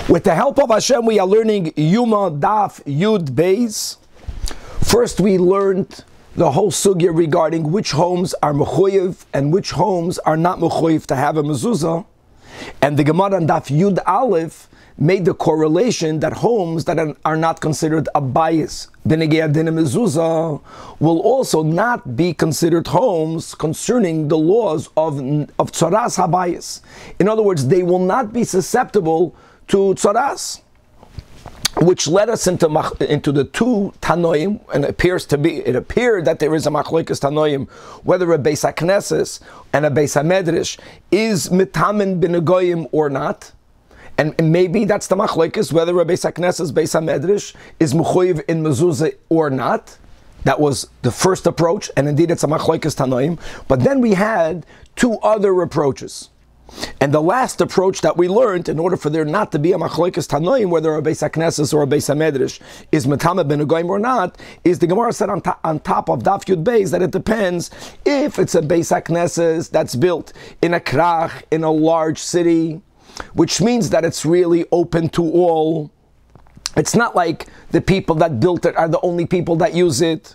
With the help of Hashem, we are learning Yuma Daf Yud Beis. First, we learned the whole sugya regarding which homes are mechuyev and which homes are not mechuyev to have a mezuzah. And the Gemara on Daf Yud Aleph made the correlation that homes that are not considered abayis, b'negei adin mezuzah, will also not be considered homes concerning the laws of tzaras habayis. In other words, they will not be susceptible to tzaras, which led us into the two Tanoim, and it appeared that there is a machlokes Tanoim, whether a Beis HaKnesses and a Beis HaMedrash is mitamen b'negoyim or not. And maybe that's the machlokes, whether a Beis HaKnesses, Beis HaMedrash is mechuyev in mezuzah or not. That was the first approach, and indeed it's a machlokes Tanoim. But then we had two other approaches. And the last approach that we learned, in order for there not to be a machlokes Tanoim, whether a Beis HaKnesses or a Beis HaMedrash is metame b'negoyim or not, is the Gemara said on top of Daf Yud Beis that it depends if it's a Beis HaKnesses that's built in a krach, in a large city, which means that it's really open to all. It's not like the people that built it are the only people that use it.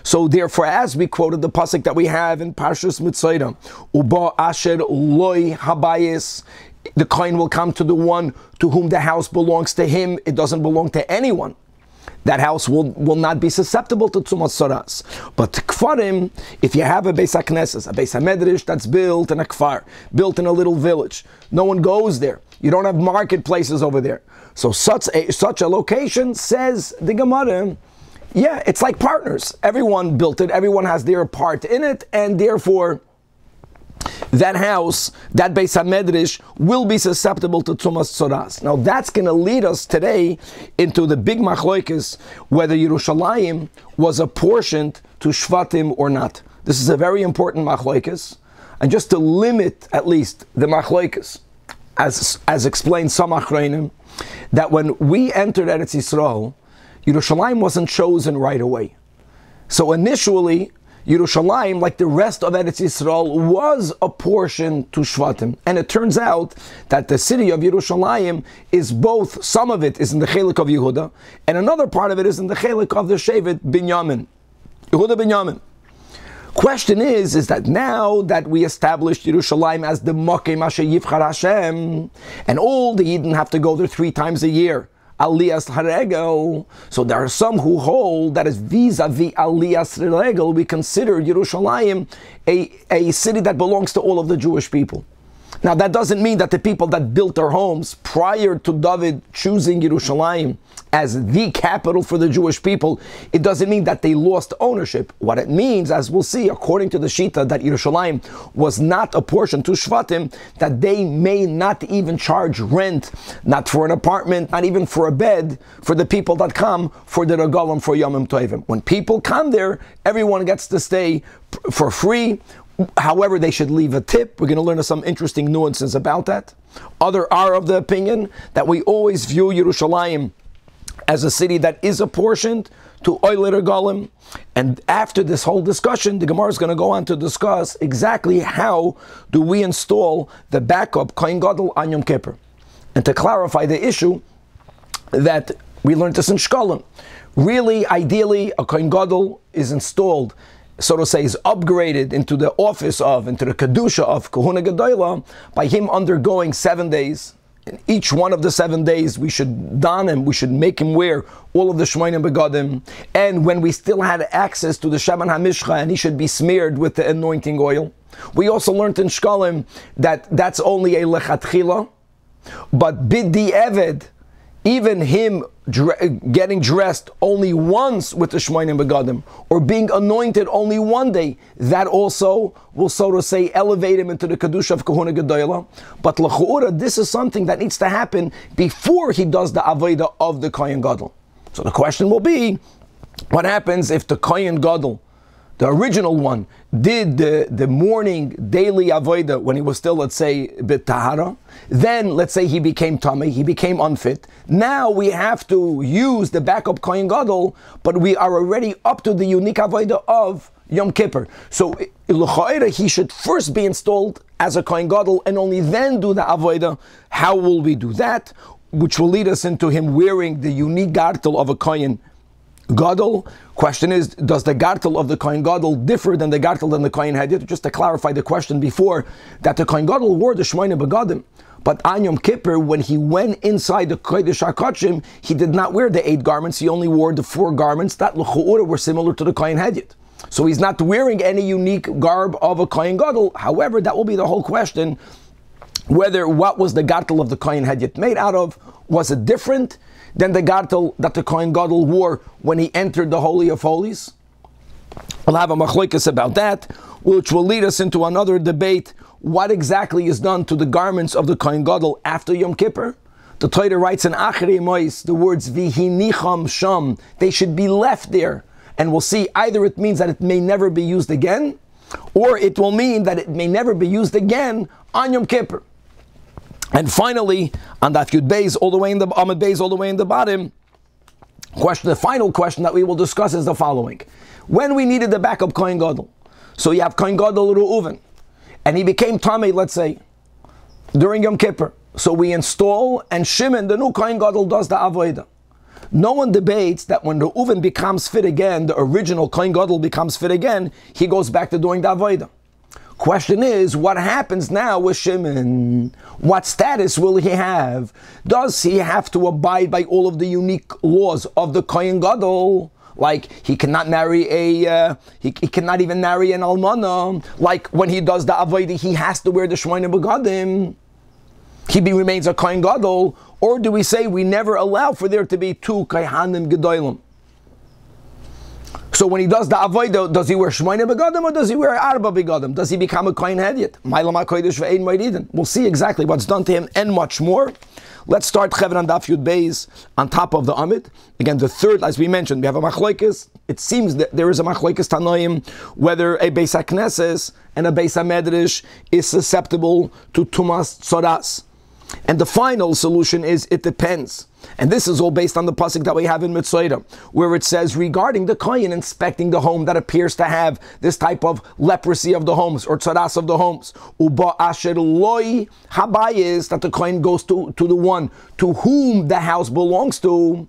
So therefore, as we quoted the pasuk that we have in Parshas Mitzayda, Uba Asher Loi Habayis, the coin will come to the one to whom the house belongs to him. It doesn't belong to anyone. That house will not be susceptible to Tzumas Tzaras. But Kfarim, if you have a Beis HaKnesses, a Beis HaMedrash that's built in a Kfar, built in a little village, no one goes there. You don't have marketplaces over there. So such a location, says the Gemara, yeah, it's like partners. Everyone built it, everyone has their part in it, and therefore that house, that Beis HaMedrash, will be susceptible to Tzumas Tzaras. Now that's going to lead us today into the big machlokes, whether Yerushalayim was apportioned to Shvatim or not. This is a very important machlokes, and just to limit at least the machlokes, as explained some achronim, that when we entered Eretz Yisrael, Yerushalayim wasn't chosen right away. So initially, Yerushalayim, like the rest of Eretz Yisrael, was apportioned to Shvatim. And it turns out that the city of Yerushalayim is both, some of it is in the Chelik of Yehuda, and another part of it is in the Chelik of the Shevet Binyamin. Yehuda Binyamin. Question is that now that we established Yerushalayim as the Makom Asher Yivchar Hashem, and all the Yidden have to go there 3 times a year, Aliyas Haregel. So there are some who hold that is vis-a-vis Aliyas Haregel, we consider Yerushalayim a city that belongs to all of the Jewish people. Now that doesn't mean that the people that built their homes prior to David choosing Yerushalayim as the capital for the Jewish people, it doesn't mean that they lost ownership. What it means, as we'll see, according to the Shita, that Yerushalayim was not apportioned to Shvatim, that they may not even charge rent, not for an apartment, not even for a bed, for the people that come for the Regalim, for Yomim Tovim. When people come there, everyone gets to stay for free. However, they should leave a tip. We're going to learn some interesting nuances about that. Others are of the opinion that we always view Yerushalayim as a city that is apportioned to Oile Regalim. And after this whole discussion, the Gemara is going to go on to discuss exactly how do we install the backup Kohen Gadol on Yom Kippur. And to clarify the issue that we learned this in Shkolim. Really, ideally, a Kohen Gadol is installed, so to say, is upgraded into the office of, into the Kedusha of Kahuna Gedola by him undergoing 7 days. In each one of the 7 days, we should don him, we should make him wear all of the Shmonim Begadim. And when we still had access to the Shaman HaMishcha, and he should be smeared with the anointing oil. We also learned in Shkolim that that's only a lechatchila, but bidi eved, even him getting dressed only once with the Shmonim Begadim, or being anointed only one day, that also will, so to say, elevate him into the Kedusha of Kahuna Gedola. But l'chu'ura, this is something that needs to happen before he does the Avodah of the Kohen Gadol. So the question will be, what happens if the Kohen Gadol, the original one, did the morning daily avodah when he was still, let's say, bit tahara? Then, let's say he became tamei, he became unfit. Now we have to use the backup Kohen Gadol, but we are already up to the unique avodah of Yom Kippur. So, l'cha'ira, he should first be installed as a Kohen Gadol and only then do the avodah. How will we do that? which will lead us into him wearing the unique gartel of a Kohen Gadol. Question is, does the gartel of the Kohen Gadol differ than the gartel than the Kohen Hedyot? Just to clarify the question before, that the Kohen Gadol wore the Shmoyne Begadim, but on Yom Kippur, when he went inside the Kodesh HaKodshim, he did not wear the 8 garments, he only wore the 4 garments that l'chu'ura were similar to the Kohen Hedyot. So he's not wearing any unique garb of a Kohen Gadol. However, that will be the whole question, whether what was the gartel of the Kohen Hedyot made out of? Was it different than the gartel that the Kohen Gadol wore when he entered the Holy of Holies? We'll have a machlokes about that, which will lead us into another debate. What exactly is done to the garments of the Kohen Gadol after Yom Kippur? The Torah writes in Achrei Mois the words Vihinicham Sham. They should be left there. And we'll see, either it means that it may never be used again, or it will mean that it may never be used again on Yom Kippur. And finally, on Daf Yud Beis, all the way in the Amud Beis, all the way in the bottom, the final question that we will discuss is the following: when we needed the backup Kohen Gadol, so you have Kohen Gadol Reuven, and he became Tamei, let's say, during Yom Kippur. So we install, and Shimon, the new Kohen Gadol, does the Avodah. No one debates that when Reuven becomes fit again, the original Kohen Gadol becomes fit again, he goes back to doing the Avodah. Question is, what happens now with Shimon? What status will he have? Does he have to abide by all of the unique laws of the Kohen Gadol? Like he cannot marry he cannot even marry an almana. Like when he does the avodah, he has to wear the shmoyne begadim. He remains a Kohen Gadol, or do we say we never allow for there to be 2 Kohanim Gedolim? So when he does the avodah, does he wear shmoyne begadim or does he wear arba begadim? Does he become a Kohen Hedyot? We'll see exactly what's done to him and much more. Let's start Chevron and Daf Yud Beis on top of the Amid. Again, the third, as we mentioned, we have a machlokes. It seems that there is a machlokes Tanoim whether a Beis HaKnesses and a Beis HaMedrash is susceptible to Tumas Tzoras. And the final solution is it depends. And this is all based on the pasuk that we have in Mitzvah, where it says regarding the kohen inspecting the home that appears to have this type of leprosy of the homes or tzaras of the homes. Uba asher loi habayis, that the kohen goes to the one to whom the house belongs to.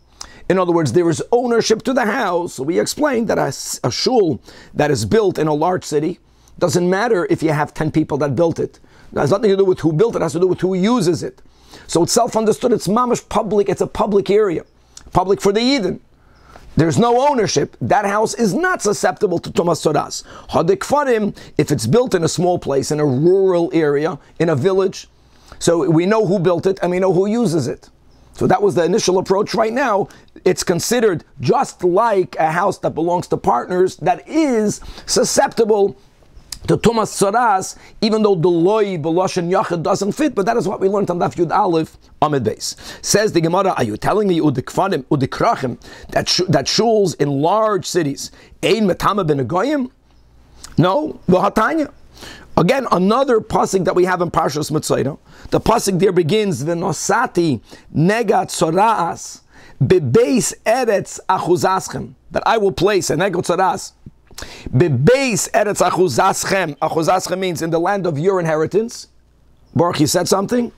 In other words, there is ownership to the house. So we explained that a shul that is built in a large city doesn't matter if you have 10 people that built it. It has nothing to do with who built it, it has to do with who uses it. So it's self-understood, it's mamash public, it's a public area. Public for the Yidden. There's no ownership. That house is not susceptible to Tumas Tzoras. Hadik Farim, if it's built in a small place, in a rural area, in a village, so we know who built it and we know who uses it. So that was the initial approach. Right now, it's considered just like a house that belongs to partners that is susceptible to Tumas Tzoras, even though the loy b'loshen yachid doesn't fit, but that is what we learned on Daf Yud Aleph Amid Beis. Says the Gemara, are you telling me udikfanim udikrachim that shuls in large cities ein metama ben goyim? No, v'hatanya. Again, another pasuk that we have in Parshas Mitzvah. The pasuk there begins v'nosati negat tzoras bebeis eretz achuzaschem, that I will place a negat tzoras bebeis eretz achuzaschem. Achuzaschem means in the land of your inheritance. Baruch, he said something.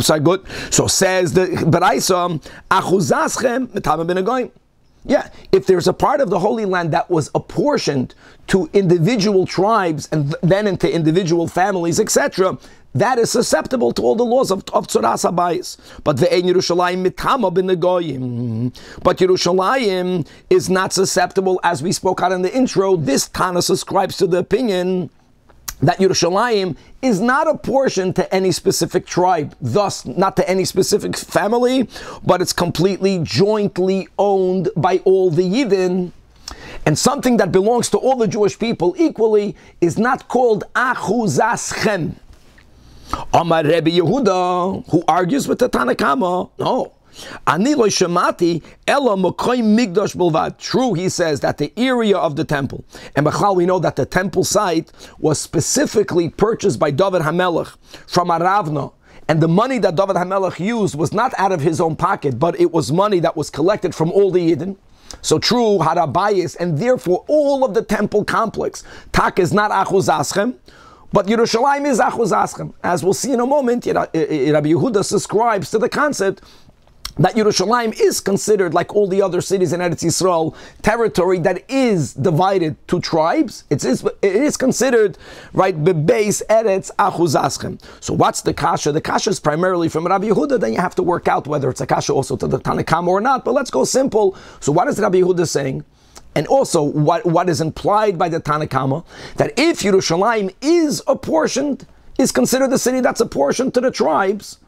So good. So says the Beraisa achuzaschem metama ben goyim. Yeah, if there's a part of the Holy Land that was apportioned to individual tribes and then into individual families, etc., that is susceptible to all the laws of Tzoras Habayis. But ve'ein Yerushalayim mitama b'negoyim. But Yerushalayim is not susceptible, as we spoke out in the intro. This Tana subscribes to the opinion that Yerushalayim is not apportioned to any specific tribe, thus not to any specific family, but it's completely jointly owned by all the Yidden. And something that belongs to all the Jewish people equally is not called Achuzaschem. Amar Rebbe Yehuda, who argues with the Tanna Kama, no. Ani lo shemati ela mokoim migdash bilvad. True, he says that the area of the temple, and b'chlal we know that the temple site was specifically purchased by David HaMelech from Aravna, and the money that David HaMelech used was not out of his own pocket, but it was money that was collected from all the Yidden. So true, harabayis, and therefore all of the temple complex, tak is not achuzaschem, But Yerushalayim is Achuz Aschem. As we'll see in a moment, Rabbi Yehuda subscribes to the concept that Yerushalayim is considered, like all the other cities in Eretz Yisrael, territory that is divided to tribes. It is considered, right, bebeis Eretz Achuz Aschem. So what's the kasha? The kasha is primarily from Rabbi Yehuda. Then you have to work out whether it's a kasha also to the Tanakama or not. But let's go simple. So what is Rabbi Yehuda saying? And also, what is implied by the Tanakama, that if Yerushalayim is apportioned, is considered the city that's apportioned to the tribes,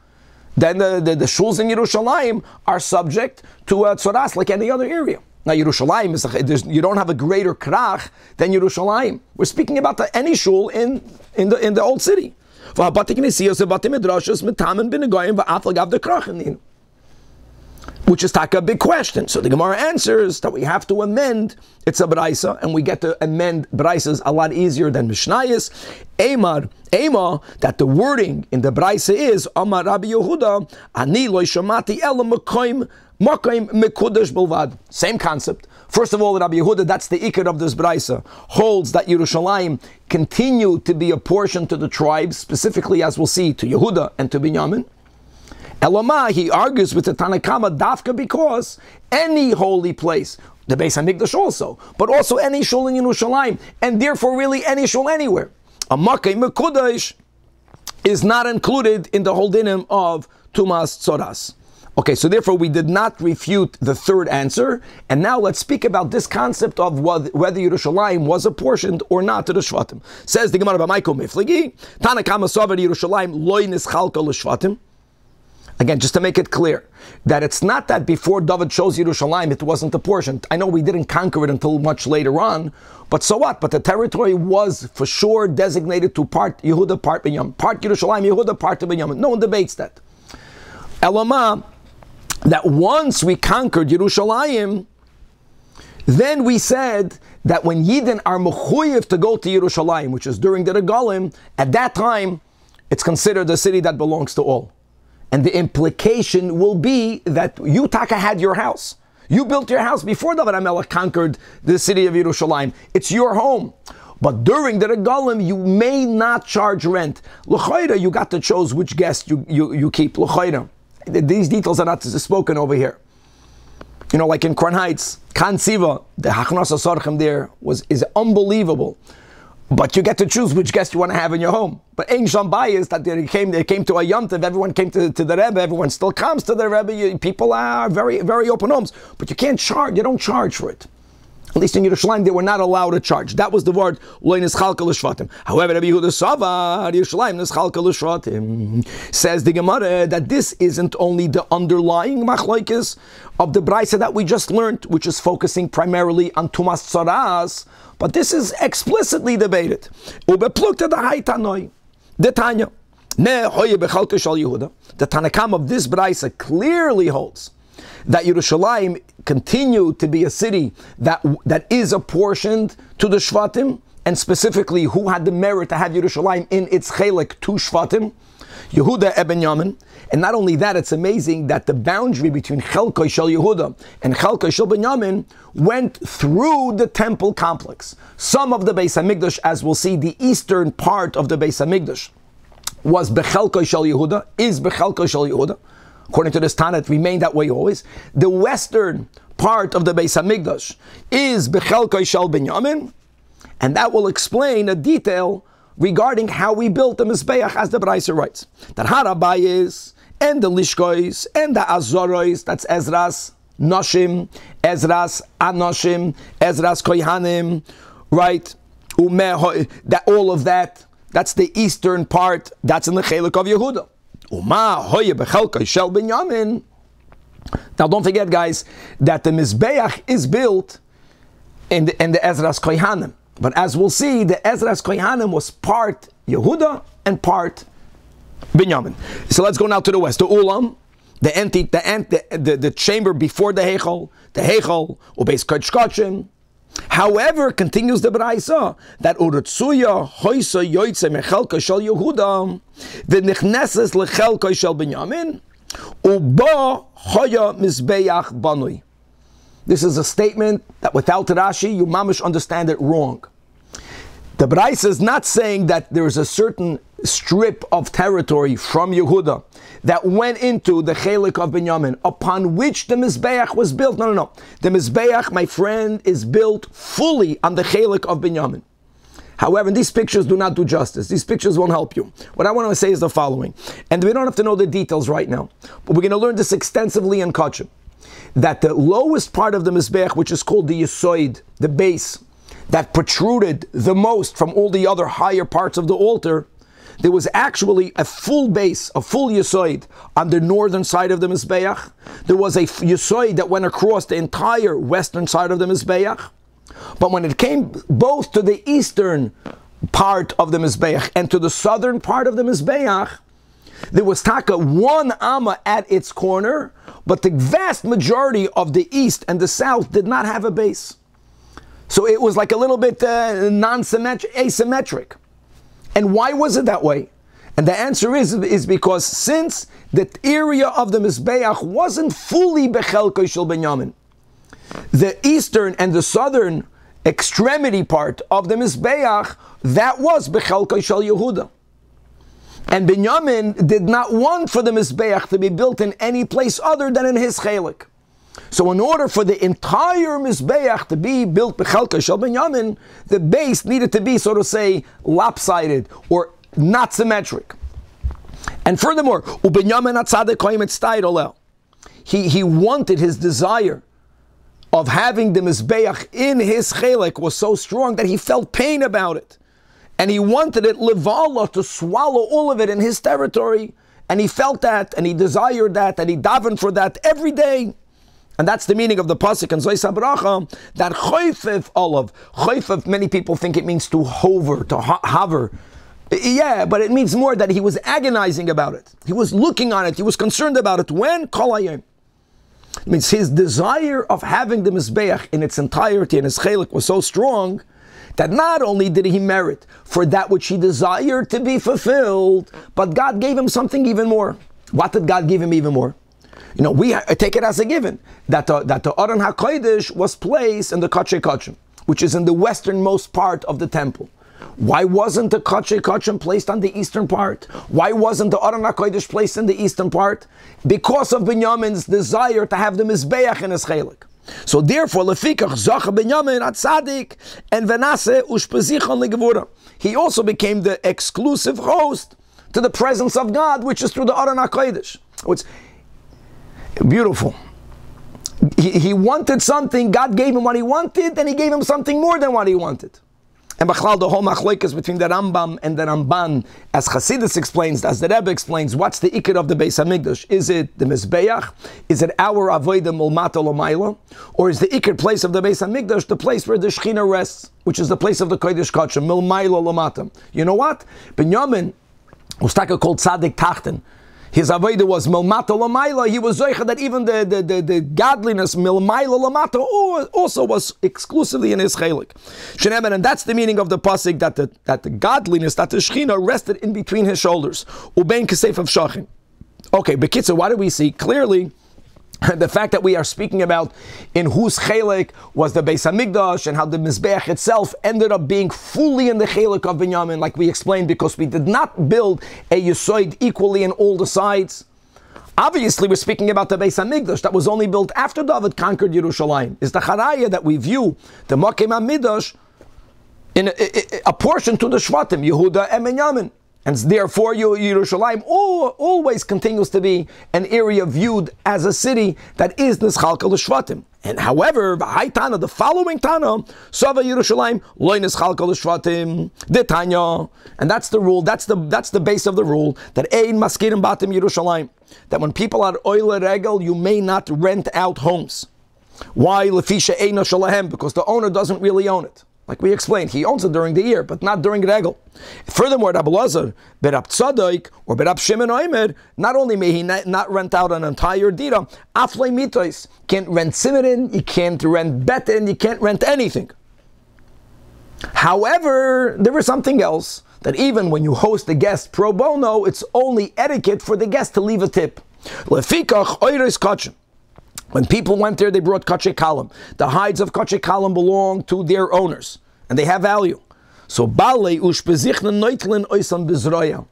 then the shuls in Yerushalayim are subject to a tzoras like any other area. Now Yerushalayim, you don't have a greater krach than Yerushalayim. We're speaking about any shul in the old city. Which is a big question. So the Gemara answers that we have to amend. It's a braisa, and we get to amend braisas a lot easier than Mishnayos. Ema, that the wording in the braisa is Amar Rabbi Yehuda, Ani lo shamati ela makoim mekudesh bilvad. Same concept. First of all, Rabbi Yehuda, that's the ikar of this braisa, holds that Yerushalayim continue to be apportioned to the tribes, specifically, as we'll see, to Yehuda and to Binyamin. Elama, he argues with the Tanakama dafka because any holy place, the Beis HaMikdash also, but also any shul in Yerushalayim, and therefore really any shul anywhere, a Makkah Mekudesh is not included in the whole dinim of Tumas Tzoras. Okay, so therefore we did not refute the third answer, and now let's speak about this concept of whether Yerushalayim was apportioned or not to the Shvatim. Says the Gemara B'Maiko Miflegi, Tanakama Sover Yerushalayim loy nischalka l'Shvatim. Again, just to make it clear, that it's not that before David chose Yerushalayim, it wasn't apportioned. I know we didn't conquer it until much later on, but so what? But the territory was for sure designated to part Yehuda, part Binyamin. Part Yerushalayim, Yehuda, part Binyamin. No one debates that. Elama, that once we conquered Yerushalayim, then we said that when Yidden are mechuyev to go to Yerushalayim, which is during the Regalim, at that time, it's considered a city that belongs to all. And the implication will be that you, Taka, had your house. You built your house before David HaMelech conquered the city of Yerushalayim. It's your home. But during the Regalim, you may not charge rent. L'chayra, you got to choose which guest you keep. L'chayra. These details are not spoken over here. You know, like in Crown Heights, Kan Siva, the Hachnas HaSarchem there is unbelievable. But you get to choose which guest you want to have in your home. But Ein Shambay is that they came to a Yom Tov, everyone came to the Rebbe, everyone still comes to the Rebbe, people are very, very open homes. But you can't charge, you don't charge for it. At least in Yerushalayim, they were not allowed to charge. That was the word, Lo Nischalka L'Shvatim. However, Rabbi Yehuda Savar, Yerushalayim Nischalka L'Shvatim, says the Gemara that this isn't only the underlying machlokes of the Braisa that we just learned, which is focusing primarily on Tumas Tzoras, but this is explicitly debated. Ubeplukta the Haitanoi, the Tanya, Ne Hoye Bechalka Shal Yehuda. The Tanakam of this Braisa clearly holds that Yerushalayim continued to be a city that is apportioned to the Shvatim, and specifically who had the merit to have Yerushalayim in its chelek to Shvatim, Yehuda Eben Yamin. And not only that, it's amazing that the boundary between Chelkoi Shel Yehuda and Chelkoi Shel Binyamin went through the temple complex. Some of the Beis HaMikdash, as we'll see, the eastern part of the Beis HaMikdash was Bechelkoi Shel Yehuda, is Bechelkoi Shel Yehuda. According to this Tana, it remained that way always. The western part of the Beis HaMikdash is Bechelkoi Shel Binyamin, and that will explain a detail regarding how we built the Mizbeach, as the Braisa writes. That Harabayis, and the Lishkois, and the Azorois, that's Ezras Noshim, Ezras Anoshim, Ezras Kohanim, right? That all of that, that's the eastern part, that's in the Chelek of Yehuda. Now don't forget, guys, that the Mizbeach is built in the Ezras Kohanim. But as we'll see, the Ezras Kohanim was part Yehuda and part Binyamin. So let's go now to the west. The Ulam, the chamber before the Heichal, Ubeis Kodshkoshim. However, continues the Braisa, that Urutsuya Hoysa Yoitze Mechelka Shel Yehuda v'nichneses lechelka Shel Binyamin uba Hoya Mizbeach Banui. This is a statement that without Rashi, you mamish understand it wrong. The Braisa is not saying that there is a certain strip of territory from Yehuda that went into the Chelik of Binyamin, upon which the Mizbeach was built. No. The Mizbeach, my friend, is built fully on the Chelik of Binyamin. However, these pictures do not do justice. These pictures won't help you. What I want to say is the following, and we don't have to know the details right now, but we're going to learn this extensively in Kachim, that the lowest part of the Mizbeach, which is called the Yesoid, the base, that protruded the most from all the other higher parts of the altar, there was actually a full base, a full Yesoid on the northern side of the Mizbeach. There was a Yesoid that went across the entire western side of the Mizbeach. But when it came both to the eastern part of the Mizbeach and to the southern part of the Mizbeach, there was taka one amma at its corner, but the vast majority of the east and the south did not have a base. So it was like a little bit asymmetric. And why was it that way? And the answer is because since the area of the Mizbeach wasn't fully Bechelkei Shel Binyamin, the eastern and the southern extremity part of the Mizbeach, that was Bechelkei Shel Yehuda. And Binyamin did not want for the Mizbeach to be built in any place other than in his Chelik. So in order for the entire Mizbeach to be built Bechelkei Shel Binyamin, the base needed to be, so to say, lopsided or not symmetric. And furthermore, Binyamin HaTzadik Koyim Etztai Olel. He wanted, his desire of having the Mizbeach in his Chelik was so strong that he felt pain about it. And he wanted it, Levala, to swallow all of it in his territory. And he felt that, and he desired that, and he davened for that every day. And that's the meaning of the pasuk in Zois HaBracha, that choifef olav. Choifef, many people think it means to hover, to hover. Yeah, but it means more that he was agonizing about it. He was looking on it. He was concerned about it. When? Kol hayom. It means his desire of having the Mizbeach in its entirety and his chelik was so strong that not only did he merit for that which he desired to be fulfilled, but God gave him something even more. What did God give him even more? You know, we take it as a given that the Aron HaKodesh was placed in the Kachei Kachim, which is in the westernmost part of the temple. Why wasn't the Kachei Kachim placed on the eastern part? Why wasn't the Aron HaKodesh placed in the eastern part? Because of Binyamin's desire to have the Mizbeach in his Chelik. So therefore, lefikach zacha Binyamin HaTzadik and venase ushpezichon legevura. He also became the exclusive host to the presence of God, which is through the Aron HaKodesh. It's beautiful. He wanted something, God gave him what he wanted, and he gave him something more than what he wanted. And Bachlal, the whole machlokes between the Rambam and the Ramban, as Chassidus explains, as the Rebbe explains, what's the ikar of the Beis HaMikdash? Is it the Mizbeach? Is it our avodah milmata lomayla? Or is the ikar place of the Beis HaMikdash the place where the Shechina rests, which is the place of the Kodesh Kachim, milmayla lomata? You know what? Binyamin was called Tzadik Tachten. His avodah was milmata lamayla. He was zoicha that even the godliness milmayla lamata also was exclusively in his chelik. And that's the meaning of the pasuk that the godliness, that the Shechina rested in between his shoulders. Ubein kesef of shachin. Okay, Bekitzer, what do we see? Clearly, the fact that we are speaking about in whose chelik was the Beis HaMikdash and how the Mizbeach itself ended up being fully in the chelik of Binyamin, like we explained, because we did not build a Yesoid equally in all the sides. Obviously, we're speaking about the Beis HaMikdash that was only built after David conquered Yerushalayim. Is the Charaya that we view the Makim HaMikdash in a portion to the Shvatim, Yehuda and Binyamin. And therefore, Yerushalayim always continues to be an area viewed as a city that is Nischalka l'Shvatim. And however, the following Tana, Sava Yerushalayim, Loi Nischalka l'Shvatim, the Tanya. And that's the rule, that's the base of the rule, that Ein Maskirim Batim Yerushalayim. That when people are Oile Regel, you may not rent out homes. Why? Lefisha Eina Shalahem, because the owner doesn't really own it. Like we explained, he owns it during the year, but not during Regel. Furthermore, Rabbi Lazar, Berab Tzadik, or Berab Shimon Oimer, not only may he not rent out an entire dira, Aflei Mitois, can't rent Simerin, you can't rent Betin, you can't rent anything. However, there is something else, that even when you host a guest pro bono, it's only etiquette for the guest to leave a tip. Lefikach Oiris Kachin. When people went there, they brought Kachei Kalam. The hides of Kachei Kalam belong to their owners, and they have value. So Balei ushpezichnen neuteln oisam bezroya.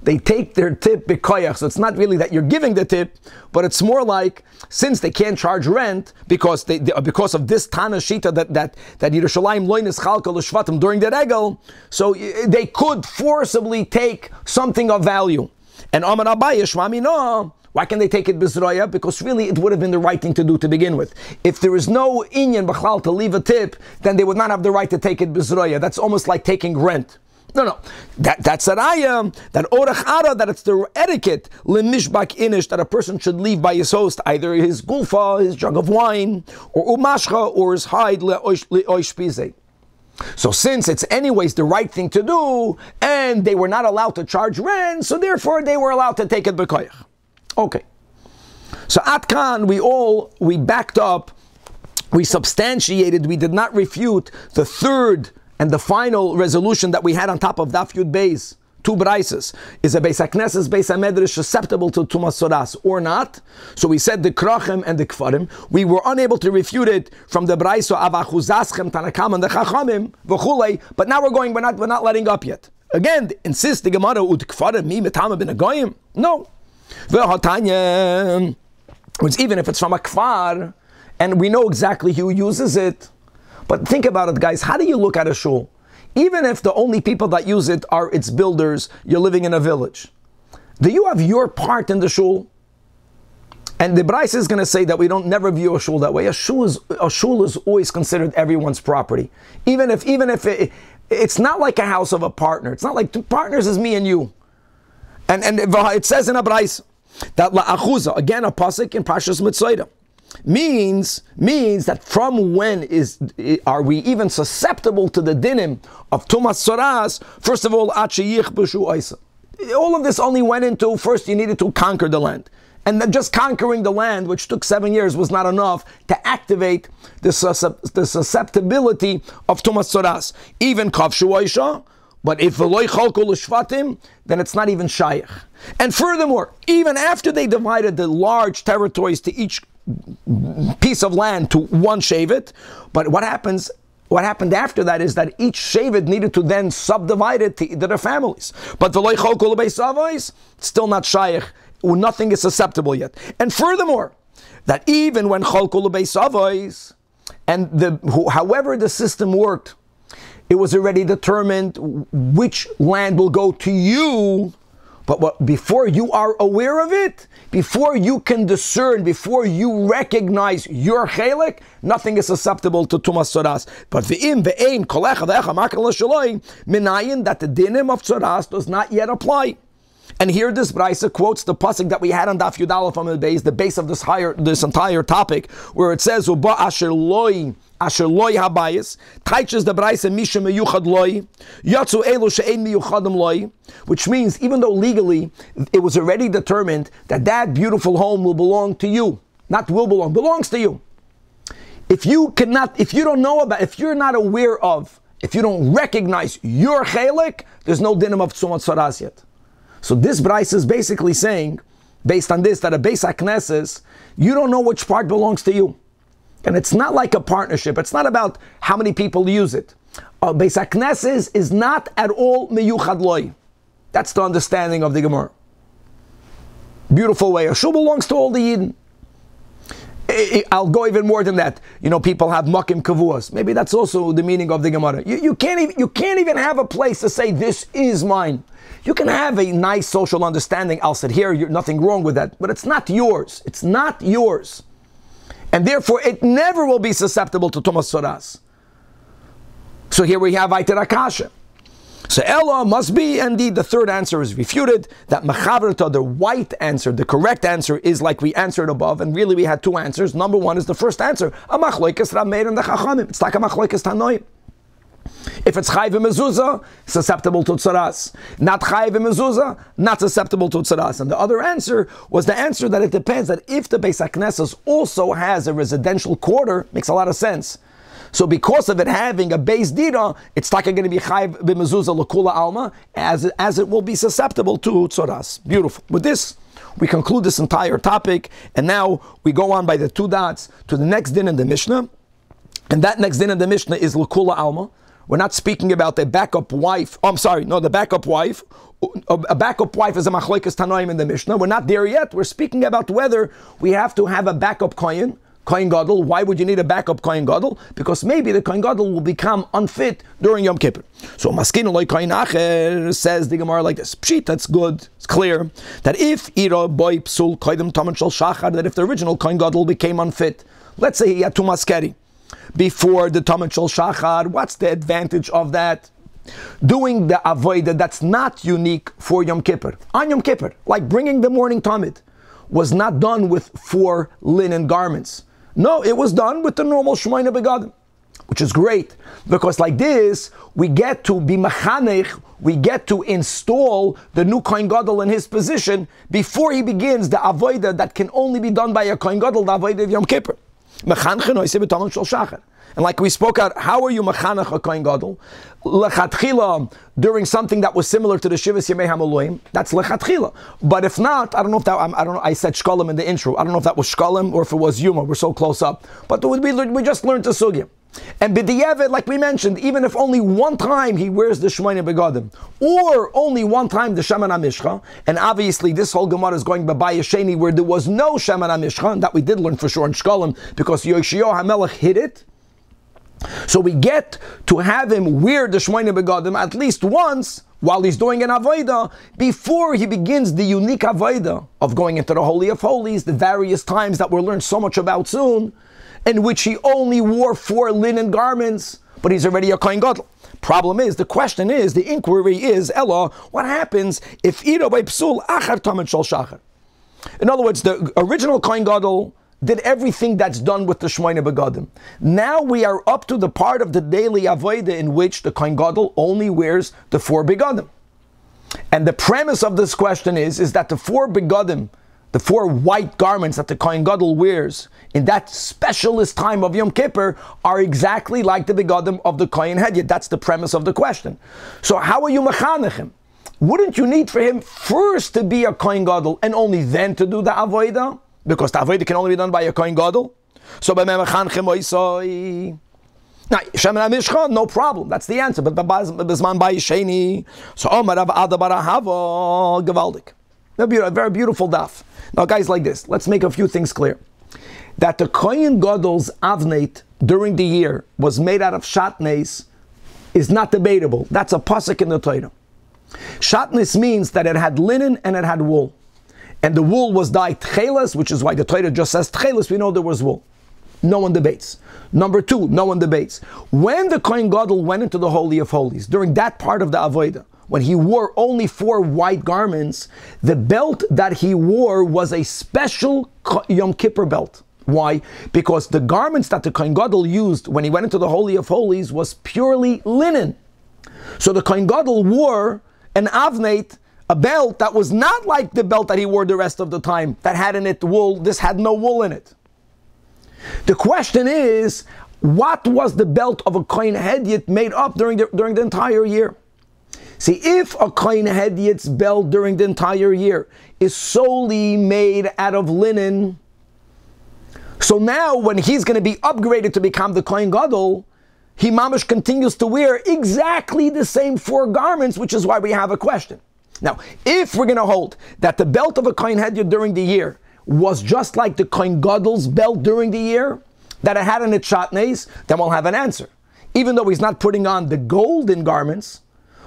They take their tip b'koyach. So it's not really that you're giving the tip, but it's more like, since they can't charge rent because because of this Tana Shita that Yerushalayim loines chalka l'shvatim during the regel, so they could forcibly take something of value. And Amar Abaye Shmami, no. Why can they take it b'zroya? Because really it would have been the right thing to do to begin with. If there is no inyan b'chlal to leave a tip, then they would not have the right to take it b'zroya. That's almost like taking rent. No. That's a raya, that orach ara, that it's the etiquette, lemishbak inish, that a person should leave by his host either his gulfa, his jug of wine, or umashcha, or his hide le'oish pizeh. So since it's anyways the right thing to do, and they were not allowed to charge rent, so therefore they were allowed to take it b'koyach. Okay. So Atkan, we backed up, we substantiated, we did not refute the third and the final resolution that we had on top of Daf Yud Beis, two braises. Is a Beis HaKnesses, Beis HaMedrash susceptible to Tumas Soras or not? So we said the Krachim and the Kfarim. We were unable to refute it from the braiso of Achuzaschem, Tanakam, and the Chachamim, V'chulei, but now we're not letting up yet. Again, insist the Gemara, Ud Kfarim, mi metama ben Agoyim? No. V'hatanya, which even if it's from a Kfar, and we know exactly who uses it, but think about it, guys. How do you look at a shul? Even if the only people that use it are its builders, you're living in a village. Do you have your part in the shul? And the Brais is going to say that we don't never view a shul that way. A shul is always considered everyone's property. Even if it's not like a house of a partner. It's not like two partners is me and you. And it says in a Brais that la'achuza, again a pasuk in Parshas Mitzayda, means that from when are we even susceptible to the dinim of Tumas Soras? First of all, all of this only went into, first you needed to conquer the land. And then just conquering the land, which took 7 years, was not enough to activate the susceptibility of Tumas Soras. Even Kavshu Aisha, but if Veloy Chalkul Shvatim, then it's not even Shayach. And furthermore, even after they divided the large territories to each piece of land to one shevet, but what happened after that is that each shevet needed to then subdivide it to their families. But the loichokol beisavos, still not shaykh, nothing is susceptible yet. And furthermore, that even when cholkol beisavos, and however the system worked, it was already determined which land will go to you. But before you are aware of it, before you can discern, before you recognize your chelik, nothing is susceptible to Tumas Soras. But ve'im kolecha ve'echa makal shaloi minayin, that the dinim of Soras does not yet apply. And here this Braisa quotes the pasuk that we had on Daf Yud Aleph from the base of this entire topic, where it says Uba asher loy habayis, taiches the Braisa misha meyuchad loy, yatzu elu she'ein meyuchadim loy, which means even though legally it was already determined that beautiful home will belong to you, belongs to you. If you don't know about, if you're not aware of, if you don't recognize your chelik, there's no dinim of Tumas Soras yet. So this Braisa is basically saying, based on this, that a Beis HaKnesses, you don't know which part belongs to you. And it's not like a partnership. It's not about how many people use it. A Beis HaKnesses is not at all meyuchad loy. That's the understanding of the Gemara. Beautiful way. A shul belongs to all the Yidden. I'll go even more than that. People have makim kavuas. Maybe that's also the meaning of the Gemara. You can't even have a place to say, this is mine. You can have a nice social understanding. I'll sit here, nothing wrong with that. But it's not yours. It's not yours. And therefore, it never will be susceptible to Tumas Soras. So here we have Aiter Akasha. So Ella must be, indeed, the third answer is refuted. That Mechavrata, the right answer, the correct answer is like we answered above. And really we had two answers. Number one is the first answer. A Machloikas Rav Meir and the Chachamim. It's like a Machloikas Tanoim. If it's Chayv Mezuzah, susceptible to Tzaras. Not Chayv Mezuzah, not susceptible to Tzaras. And the other answer was the answer that it depends, that if the Beis HaKnesses also has a residential quarter, makes a lot of sense. So because of it having a Beis Dira, it's like going to be Chayv Mezuzah L'Kula Alma, as it will be susceptible to Tzaras. Beautiful. With this, we conclude this entire topic, and now we go on by the two dots to the next din in the Mishnah. And that next din in the Mishnah is L'Kula Alma, We're not speaking about the backup wife. Oh, I'm sorry, no, the backup wife. A backup wife is a machlokes tanoim in the Mishnah. We're not there yet. We're speaking about whether we have to have a backup kohen gadol. Why would you need a backup kohen gadol? Because maybe the kohen gadol will become unfit during Yom Kippur. So maskin loy kohen acher, says the Gemara like this. Pshit, that's good. It's clear that if ira boy psul koydem taman shel shachar, that if the original kohen gadol became unfit, let's say he had two maskeri before the taman shel shachar, what's the advantage of that? Doing the avodah that's not unique for Yom Kippur. On Yom Kippur, like bringing the morning tamid, was not done with 4 linen garments. No, it was done with the normal shmoyne begadim, which is great, because like this, we get to be machanech, we get to install the new kohen gadol in his position before he begins the avodah that can only be done by a kohen gadol, the avodah of Yom Kippur. And like we spoke out, how are you machanach a kohen gadol? Lechatchila, during something that was similar to the Shivas Yemei HaMeluim, that's lechatchila. But if not, I don't know if that, I don't know, I said shkolim in the intro. I don't know if that was shkolim or if it was yuma. We're so close up. But we just learned the sugya. And b'diavad, like we mentioned, even if only one time he wears the shmoyne begadim, or only one time the shemen hamishcha, and obviously this whole Gemara is going b'bayis sheni where there was no shemen hamishcha, and that we did learn for sure in shkolim, because Yoshio HaMelech hid it. So we get to have him wear the shmoyne begadim at least once while he's doing an avodah before he begins the unique avodah of going into the Holy of Holies, the various times that we'll learn so much about soon, in which he only wore 4 linen garments, but he's already a kohen gadol. Problem is, the question is, the inquiry is, Ella, what happens if ira by psul achar tamen shel shachar? In other words, the original kohen gadol did everything that's done with the shmoyne begadim. Now we are up to the part of the daily avodah in which the kohen gadol only wears the 4 begadim. And the premise of this question is that the 4 begadim, the 4 white garments that the kohen gadol wears in that specialist time of Yom Kippur are exactly like the begadim of the kohen hedyot. That's the premise of the question. So how are you machanech him? Wouldn't you need for him first to be a kohen gadol and only then to do the avodah? Because the avodah can only be done by a kohen gadol. So by memachanechem oisoi. Now, shemen hamishcha, no problem. That's the answer. But bezman bayisheni. So Omar Rav Ada bar Ahava gewaldik. A very beautiful daf. Now, guys, like this. Let's make a few things clear. That the kohen gadol's avneit during the year was made out of shatnes is not debatable. That's a pasuk in the Torah. Shatnes means that it had linen and it had wool. And the wool was dyed tcheles, which is why the Torah just says tcheles, we know there was wool. No one debates. Number 2, no one debates. When the kohen gadol went into the Holy of Holies, during that part of the avodah, when he wore only 4 white garments, the belt that he wore was a special Yom Kippur belt. Why? Because the garments that the kohen gadol used when he went into the Holy of Holies was purely linen. So the kohen gadol wore an avneit, a belt that was not like the belt that he wore the rest of the time, that had in it wool. This had no wool in it. The question is, what was the belt of a kohen hedyot made up during the entire year? See, if a kohen hedyot's belt during the entire year is solely made out of linen, so now when he's going to be upgraded to become the kohen gadol, he mamash continues to wear exactly the same 4 garments, which is why we have a question. Now, if we're going to hold that the belt of a kohen hedyot during the year was just like the kohen gadol's belt during the year, that it had in its shatnes, then we'll have an answer. Even though he's not putting on the golden garments,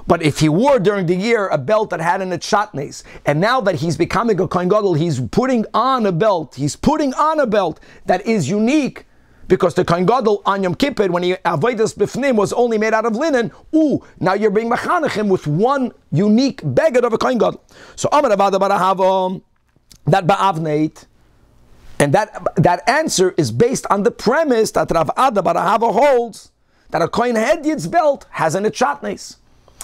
but if he wore during the year a belt that had in its shatnes, and now that he's becoming a kohen gadol, he's putting on a belt that is unique, because the kohen gadol on Yom Kippur, when he avodas b'fnim, was only made out of linen. Now you're being machanechim with one unique beged of a kohen gadol. So Amar Rav Ada bar Ahava, that ba'avneit, and that answer is based on the premise that Rav Ada bar Ahava holds that a kohen hedyot's belt has in its shatnes.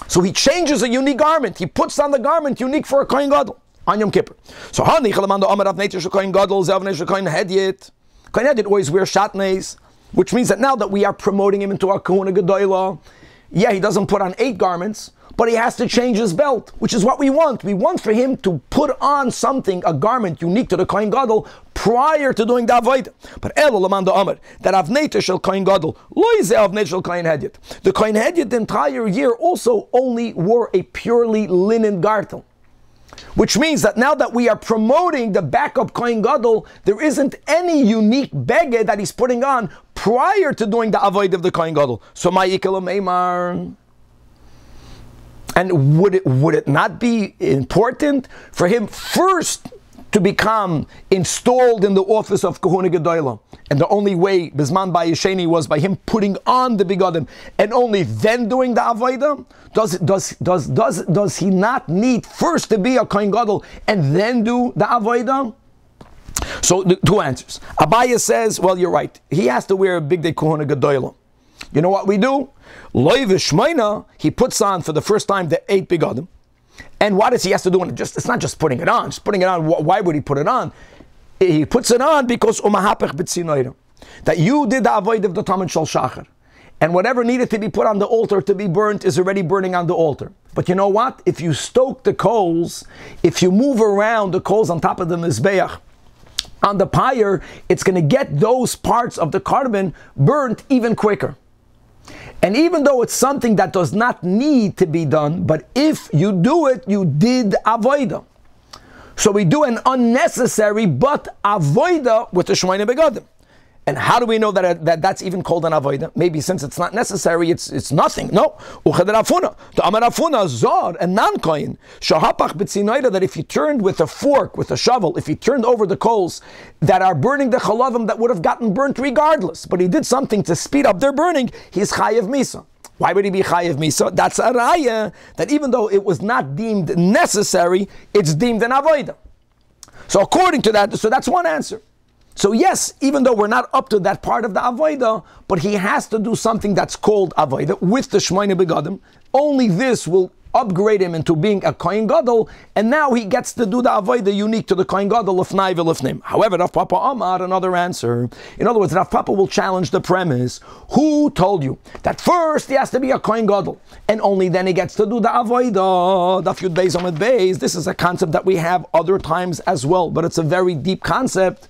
So he changes a unique garment. He puts on the garment unique for a kohen gadol on Yom Kippur. So Hani Chalamando Amar Avneit Shel Kohen Gadol Zavnei Shel Kohen Hedyot. Kohen Hedyot always wears shatnes, which means that now that we are promoting him into our Kahuna Gedolah, he doesn't put on 8 garments, but he has to change his belt, which is what we want. We want for him to put on something, a garment unique to the Kohen Gadol, prior to doing the avodah. But Elo Lamanda Amar, that Avnei shel Kohen Gadol, loize Avnei shel Kohen Hedyot. The Kohen Hedyot the entire year also only wore a purely linen gartel. Which means that now that we are promoting the backup Kohen Gadol, there isn't any unique beged that he's putting on prior to doing the avodah of the Kohen Gadol. So Ma'ikelam Eimar. And would it not be important for him first to become installed in the office of Kohuna Gedolah? And the only way Bizman Bayesheni was by him putting on the bigadim and only then doing the avodah? Does he not need first to be a Kohen Gadol and then do the avodah? So the two answers. Abaya says, well, you're right. He has to wear a big day Kohuna Gedolah. You know what we do? Loi v'shmeina, he puts on for the first time the 8 bigadim. And what does he has to do? It's not just putting it on. Just putting it on. Why would he put it on? He puts it on because umahapech b'tzinoira, that you did the avodah of the Talmud Shal Shachar, and whatever needed to be put on the altar to be burnt is already burning on the altar. But you know what? If you stoke the coals, if you move around the coals on top of the mizbeach, on the pyre, it's going to get those parts of the carbon burnt even quicker. And even though it's something that does not need to be done, but if you do it, you did avodah. So we do an unnecessary but avodah with the Shemaina Begadim. And how do we know that's even called an avodah? Maybe since it's not necessary, it's nothing. No. The Amar Afuna, Zor, and non-koyin, Shahapach b'tzinoida, that if he turned with a fork, with a shovel, if he turned over the coals that are burning the chalavim that would have gotten burnt regardless, but he did something to speed up their burning, he's chayev misa. Why would he be chayev misa? That's a raya, that even though it was not deemed necessary, it's deemed an avodah. So according to that, so that's one answer. So yes, even though we're not up to that part of the avodah, but he has to do something that's called avodah with the Shemaina Begadim. Only this will upgrade him into being a Kohen Gadol, and now he gets to do the avodah unique to the Kohen Gadol Lefnai v'Lefnim. However, Rav Papa Amar, another answer. In other words, Rav Papa will challenge the premise. Who told you that first he has to be a Kohen Gadol, and only then he gets to do the avodah? Daf Yud Beis Amud Beis. This is a concept that we have other times as well, but it's a very deep concept,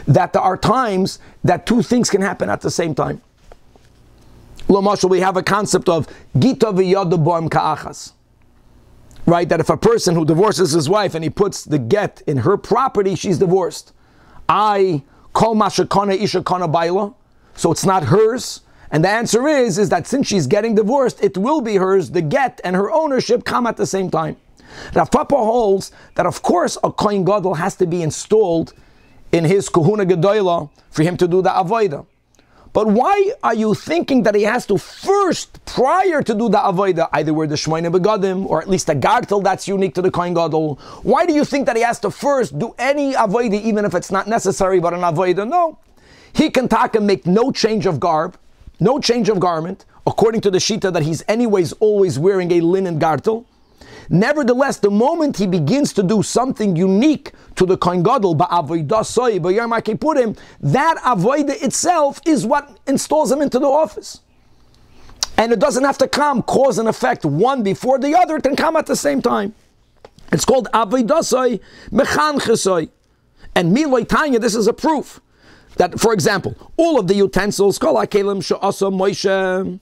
that there are times that two things can happen at the same time. L'mashal, we have a concept of gita v'yada bo'em ka'achas. Right? That if a person who divorces his wife and he puts the get in her property, she's divorced. I kol mashakana isha kana baila, so it's not hers. And the answer is that since she's getting divorced, it will be hers. The get and her ownership come at the same time. Rav Papa holds that of course a Kohen Gadol has to be installed in his Kohuna Gedolah for him to do the avodah. But why are you thinking that he has to first, prior to do the avodah, either wear the Shemaina Begadim, or at least a gartel that's unique to the Kohen Gadol? Why do you think that he has to first do any avodah, even if it's not necessary, but an avodah? No. He can make no change of garb, no change of garment, according to the Shita that he's anyways always wearing a linen gartel. Nevertheless, the moment he begins to do something unique to the Kohen Gadol, ba'avodah b'yom HaKippurim, that avodah itself is what installs him into the office. And it doesn't have to come cause and effect one before the other, it can come at the same time. It's called avodah mechanchesoi. And miloi tanya, this is a proof that, for example, all of the utensils, kol hakelim she'asa Moshe,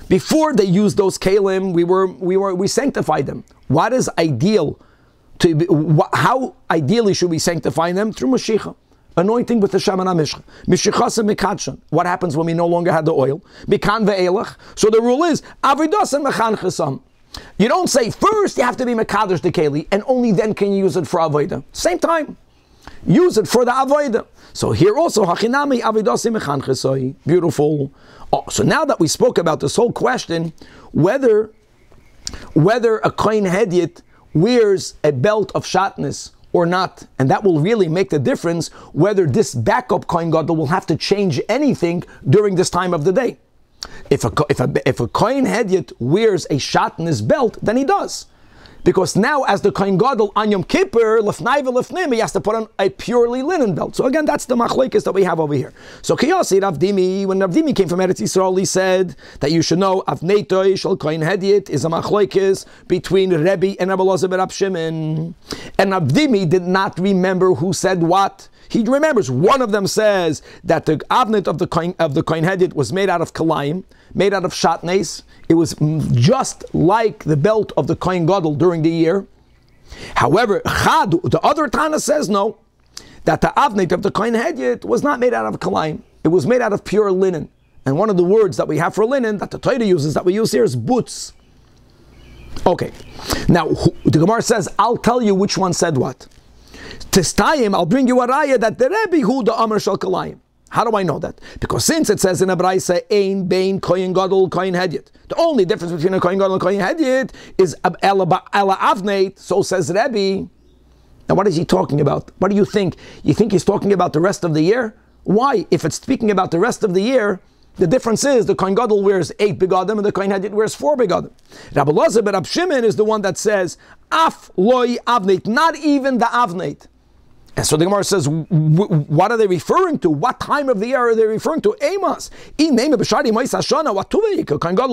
before they used those kalim, we sanctified them. What is ideal to be, how ideally should we sanctify them? Through Mashiach, anointing with the Shaman HaMishcha. Mishichasa mekadshan. What happens when we no longer have the oil? Mikan ve'elach. So the rule is avidas and mechanchesam. You don't say first you have to be mekadosh the keli, and only then can you use it for avodah. Same time, use it for the avodah. So here also hachinami avidas mechanchesai. Beautiful. Oh, so now that we spoke about this whole question, whether a Kohen Hedyot wears a belt of shatnez or not, and that will really make the difference whether this backup Kohen Gadol will have to change anything during this time of the day. If a Kohen Hedyot wears a shatnez belt, then he does. Because now, as the Kohen Gadol on Yom Kippur, lefnai v'lefnim, he has to put on a purely linen belt. So again, that's the machlekes that we have over here. So Kiyasi Rav Dimi, when Rav Dimi came from Eretz Yisrael, he said that you should know Avnei Toy Shel Kohen Hedyot is a machlekes between Rebbe and Rabbi Elazar ben Rab Shimon. And Rav Dimi did not remember who said what. He remembers one of them says that the avnet of the Kohen Hedyot was made out of kalayim, made out of shatnes. It was just like the belt of the Kohen Gadol during the year. However, Chad, the other Tana says no, that the avnet of the Kohen Hedyot was not made out of kalayim. It was made out of pure linen. And one of the words that we have for linen that the Torah uses, that we use here, is butz. Okay, now the Gemara says, I'll tell you which one said what. Testayim, I'll bring you a raya that the Rebbe hu the Amr Shal Kalayim. How do I know that? Because since it says in a Braisa, Ein Bein Kohen Gadol Kohen Hedyot, the only difference between a Kohen Gadol and Kohen Hedyot is Ela Avneit, so says Rebbe. Now what is he talking about? What do you think? You think he's talking about the rest of the year? Why? If it's speaking about the rest of the year, the difference is the Kohen Gadol wears 8 begadim and the Kohen Hedyot wears 4 begadim. Rabbi Elazar ben Rab Shimon is the one that says, Af loy avneit, not even the avneit. And so the Gemara says, what are they referring to? What time of the year are they referring to? Amos. Kohen Gadol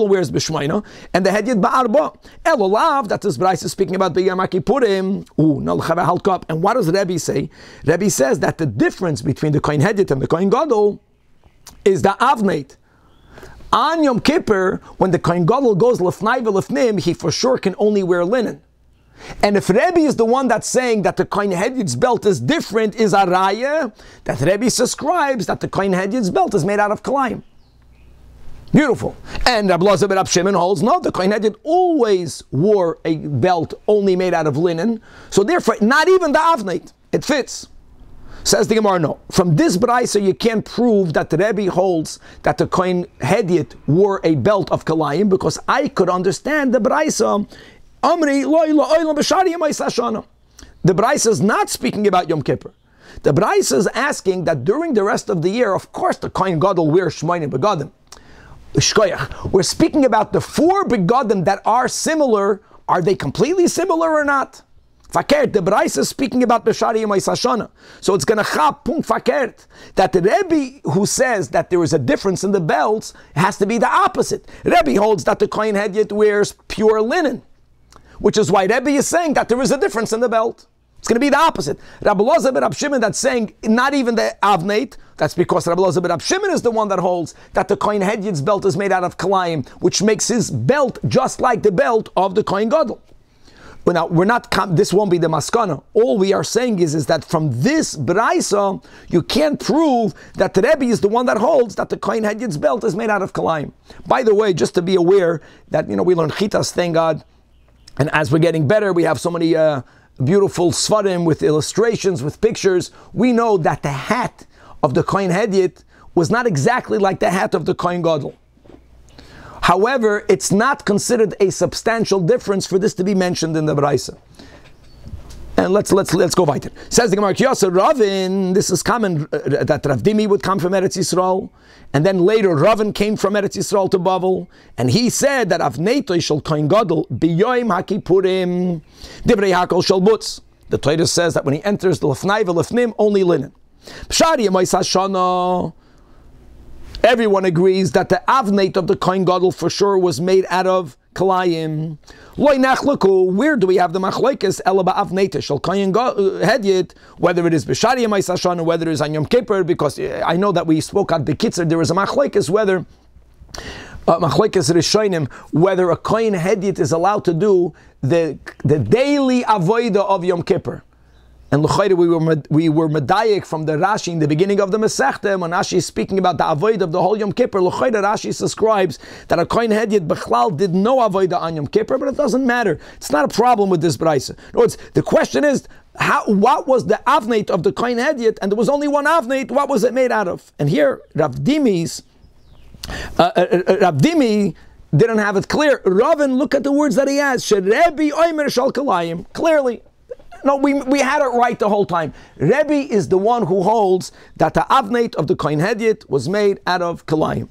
wears b'shmaina, and the Hedyot ba'arba. Elolav, that this Bryce is speaking about b'yom Kippurim. And what does Rebbe say? Rebbe says that the difference between the Kohen Hedyot and the Kohen Gadol is the avneit. On Yom Kippur, when the Kohen Gadol goes lefnai v'lefnim, he for sure can only wear linen. And if Rebbe is the one that's saying that the Kohen Hedyot's belt is different, is a raya that Rebbe subscribes that the Kohen Hedyot's belt is made out of kalayim. Beautiful. And Rabbi Elazar ben Rab Shimon holds, no, the Kohen Hedyot always wore a belt only made out of linen, so therefore, not even the avneit, it fits. Says the Gemara, no. From this Braisa, you can't prove that the Rebbe holds that the Kohen Hedyot wore a belt of kalayim, because I could understand the Braisa. Amri lo'ila b'shari yemais hashana. The Braisa is not speaking about Yom Kippur. The Braisa is asking that during the rest of the year, of course, the Kohen Gadol wears shmona begadim. Shkoyach. We're speaking about the 4 begadim that are similar. Are they completely similar or not? Fakert, the Braisa is speaking about b'shari yemais hashana. So it's going to chap pum fakert that the Rebbe who says that there is a difference in the belts has to be the opposite. Rebbe holds that the Kohen Hedyot wears pure linen, which is why Rebbe is saying that there is a difference in the belt. It's going to be the opposite. Rabbi Elazar ben Rab Shimon that's saying not even the avneit, that's because Rabbi Elazar ben Rab Shimon is the one that holds that the Kohen Hedyot's belt is made out of kalayim, which makes his belt just like the belt of the Kohen Gadol. Now, this won't be the maskana. All we are saying is that from this Braisa, you can't prove that the Rebbe is the one that holds that the Kohen Hedyot's belt is made out of kalayim. By the way, just to be aware that, we learn chitas, thank God, and as we're getting better, we have so many beautiful svarim with illustrations, with pictures. We know that the hat of the Kohen Hedyot was not exactly like the hat of the Kohen Gadol. However, it's not considered a substantial difference for this to be mentioned in the Braisa. And let's go weiter. Says the Gemara, Kiyasa Ravin, this is common that Rav Dimi would come from Eretz Yisrael, and then later Ravin came from Eretz Yisrael to Bavel, and he said that Avnei Toy Shel Kohen Gadol B'Yom HaKippurim Divrei Hakol Shel Butz. The Torah says that when he enters the Lefnai v'Lefnim, only linen. B'Shari Yemais Hashana. Everyone agrees that the avneit of the Kohen Gadol for sure was made out of kalayim. Loi nachlaku, where do we have the machlekes? Ela ba'avneit shel Kohen Hedyot, whether it is b'shari yemais hashana or whether it is on Yom Kippur, because I know that we spoke at Bekitzer, there was a machlekes whether machlekes rishonim, whether a Kohen Hedyot is allowed to do the daily avodah of Yom Kippur. And l'chayre we were medayik from the Rashi in the beginning of the Masechta, when Rashi is speaking about the avodah of the whole Yom Kippur. L'chayre Rashi subscribes that a Kohen Hedyot Bechlal did no avodah on Yom Kippur, but it doesn't matter. It's not a problem with this Braisa. In other words, the question is, what was the avneit of the Kohen Hedyot? And there was only one avneit. What was it made out of? And here Rav Dimi didn't have it clear. Ravin, look at the words that he has. Sherebi oimer shal kalayim. Clearly. No, we had it right the whole time. Rebbe is the one who holds that the avneit of the Kohen Hedyot was made out of kalayim.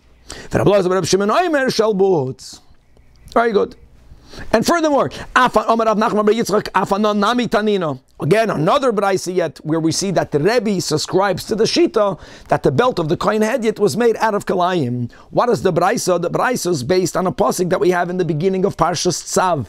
Very good. And furthermore, again, another Braisa yet where we see that the Rebbe subscribes to the Shita that the belt of the Kohen Hedyot was made out of Kalayim. What is the Braisa? The Braisa is based on a pasuk that we have in the beginning of Parshas Tzav.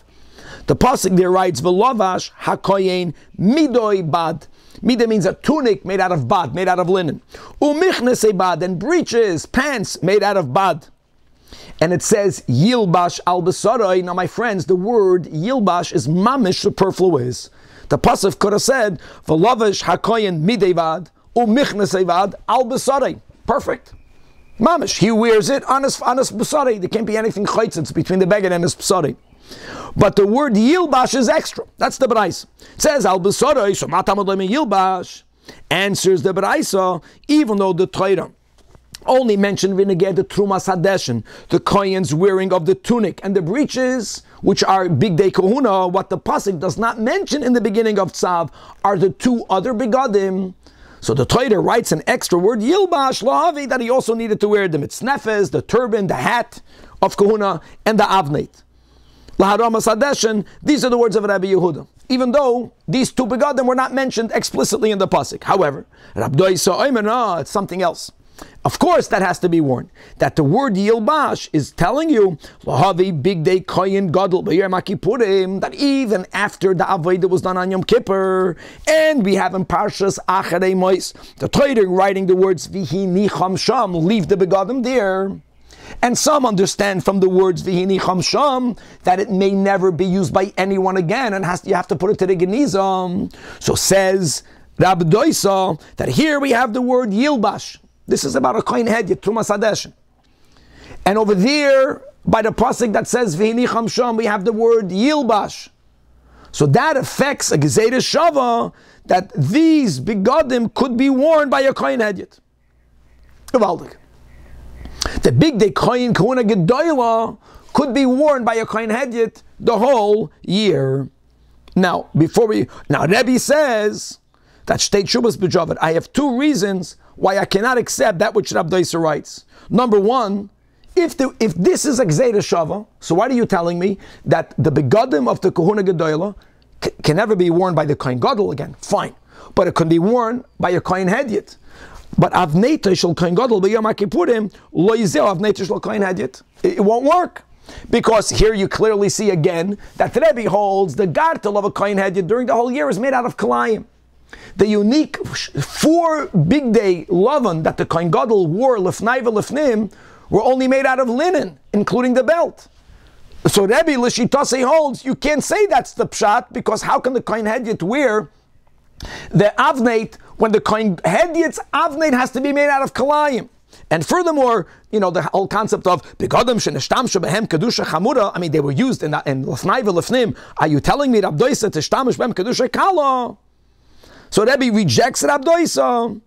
The pasuk there writes, "V'lovash hakoyin midoi bad." Mida means a tunic made out of bad, made out of linen. Umichnes bad, and breeches, pants made out of bad. And it says Yilbash al Besarai. Now, my friends, the word Yilbash is mamish superfluous. The pasuk could have said V'lovash hakoyin midei bad umichnes bad al Besarai. Perfect. Mamish. He wears it on his Besarai. There can't be anything chaytzitz between the beged and his Besarai. But the word Yilbash is extra. That's the Braisa. It says Al Besarai, so matamod lemi Yilbash. Answers the Braisa, even though the Torah only mentioned Vineged the Trumas Hadeshin, the Kohen's wearing of the tunic and the breeches, which are Big Day Kahuna. What the pasuk does not mention in the beginning of Tzav are the two other begadim. So the Torah writes an extra word Yilbash Lahavi that he also needed to wear the mitznefes, the turban, the hat of Kahuna, and the avneit. Laharamas Hadeshin. These are the words of Rabbi Yehuda, even though these two begadim were not mentioned explicitly in the pasuk. However, Rabbi Doisa Oimena, it's something else. Of course, that has to be warned. That the word Yilbash is telling you, Lahavi Big Day Koyin Gadol B'Yom HaKippurim, that even after the Avodah was done on Yom Kippur, and we have in Parshas Acharei Mos, the Torah writing the words Vihi Nicham Sham, leave the begadim there. And some understand from the words Vihi Nicham Sham that it may never be used by anyone again, and you have to put it to the Genizah. So says Rabbi Doisa that here we have the word Yilbash. This is about a Kohen Hedyot, Trumas Hadeshin. And over there, by the pasuk that says V'hini Chamsham, we have the word Yilbash. So that affects a Gezerah Shava that these begadim could be worn by a Kohen Hedyot. Gewaldig. The Big Day Kohen Kahuna Gedoyla could be worn by a Kohen Hedyot the whole year. Now, Rebbe says that Shtei Shubas B'Javad. I have two reasons why I cannot accept that which Rabbi Doisa writes. Number one, if this is a Gezerah Shava, so why are you telling me that the begadim of the Kahuna Gedoyla can never be worn by the Kohen Gadol again? Fine. But it can be worn by a Kohen Hedyot. But Avnei shel Kohen Gadol b'Yom HaKippurim lo yizeh Avnei shel Kohen Hedyot. It won't work. Because here you clearly see again that Rebbe holds the gartel of a Kohen Hedyot during the whole year is made out of Kalayim. The unique 4 big day lavan that the Kohen Gadol wore lefnai v'lefnim were only made out of linen, including the belt. So Rebbe L'shitase holds you can't say that's the pshat, because how can the Kohen Hedyot wear the avneit when the Kohen Hedyot's avneit has to be made out of kalayim? And furthermore, the whole concept of begadim shenishtamshu behem kedusha chamura. I mean, they were used in lefnai v'lefnim. Are you telling me Rabbi Doisa tishtamish behem kedusha kala? So Rebbe rejects Rabbi Doisa.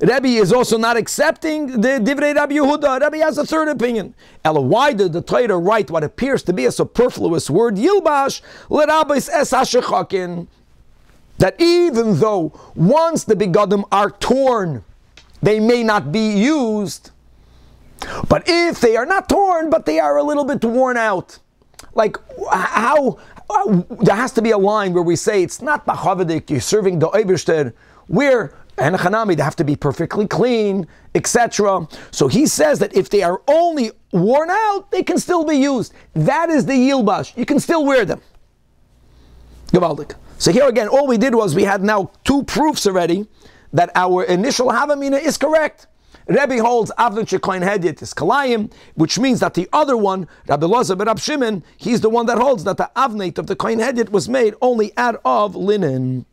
Rebbe is also not accepting the Divrei Rabbi Yehuda. Rebbe has a third opinion. Ella, why did the Torah write what appears to be a superfluous word, Yilbash, l'rabbis es hashechakin? That even though once the begadim are torn, they may not be used. But if they are not torn, but they are a little bit worn out, like how there has to be a line where we say it's not b'chavadik, you're serving the Eibishter, where and Hanami, they have to be perfectly clean, etc. So he says that if they are only worn out, they can still be used. That is the Yilbash. You can still wear them. Gewaldik. So here again, all we did was we had now 2 proofs already that our initial Havamina is correct. Rebbe holds Avnei shel Kohen Hedyot is Kalayim, which means that the other one, Rabbi Elazar ben Rab Shimon, he's the one that holds that the Avneit of the Kohen Hedyot was made only out of linen.